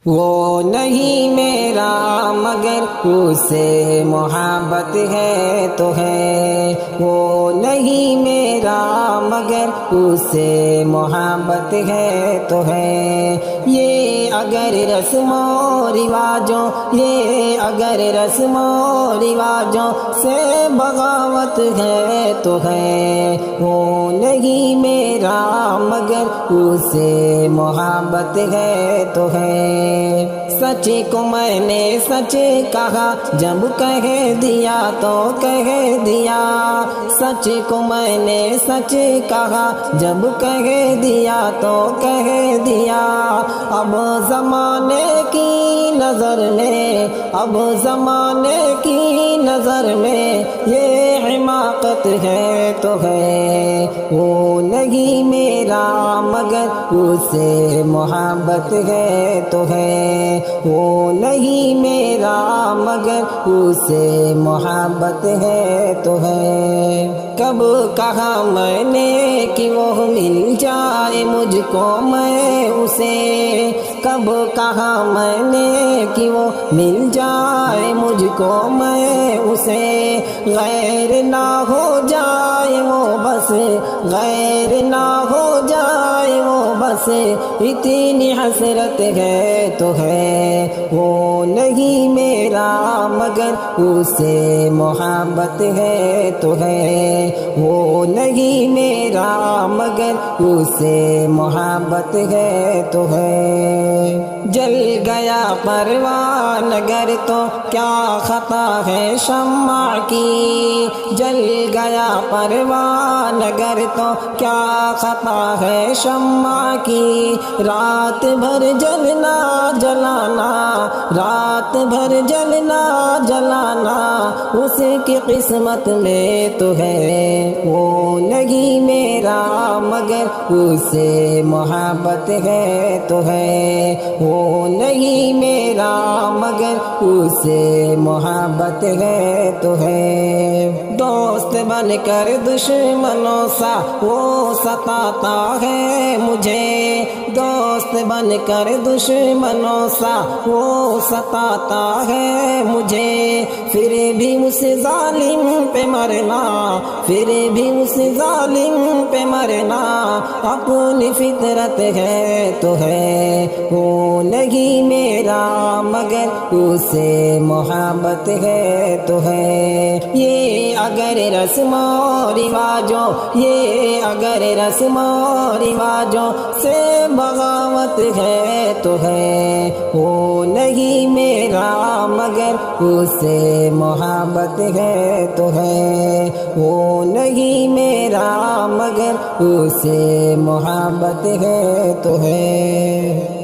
وہ نہیں میرا مگر اسے محبت ہے تو ہے، وہ نہیں میرا مگر اسے محبت ہے تو ہے۔ یہ اگر رسم و رواجوں، یہ اگر رسم و رواجوں سے بغاوت ہے تو ہے، وہ نہیں میرا مگر اسے محبت ہے تو ہے۔ سچ کو میں نے سچ کہا جب کہہ دیا تو کہہ دیا، سچ کو میں نے سچ کہا جب کہہ دیا تو کہہ دیا۔ اب زمانے کی نظر میں، اب زمانے کی نظر میں یہ حماقت ہے تو ہے، وہ نہیں میرا مگر اسے محبت ہے تو ہے، وہ نہیں میرا مگر اسے محبت ہے تو ہے۔ کب کہا میں نے کہ وہ مل جائے مجھ کو میں اسے، کب کہا میں نے کہ وہ مل جائے مجھ کو میں اسے، غیر نہ ہو جائے وہ بس، غیر نہ ہو جائے وہ بس، اتنی حسرت ہے تو ہے، وہ نہیں میرا مگر اسے محبت ہے تو ہے، وہ نہیں میرا مگر اسے محبت ہے تو ہے۔ جل گیا پروان اگر تو کیا خطا ہے شمع کی، جل گیا پروان اگر تو کیا خطا ہے شمع کی، رات بھر جلنا جلانا، رات بھر جلنا جلانا اس کی قسمت میں تو ہے، وہ نہیں میرا مگر اسے محبت ہے تو ہے، وہ نہیں میرا مگر اسے محبت ہے تو ہے۔ دوست بن کر دشمنوں سا وہ ستاتا ہے مجھے، دوست بن کر دشمنوں سا وہ ستاتا ہے مجھے، پھر بھی اس ظالم پہ مرنا، پھر بھی اس ظالم پہ مرنا اپنی فطرت ہے تو ہے، وہ نہیں میرا مگر اسے محبت ہے تو ہے۔ یہ اگر رسم و رواجوں، یہ اگر رسم و رواجوں سے بغاوت ہے تو ہے، وہ نہیں میرا مگر اسے محبت ہے تو ہے، وہ نہیں میرا مگر اسے محبت ہے تو ہے۔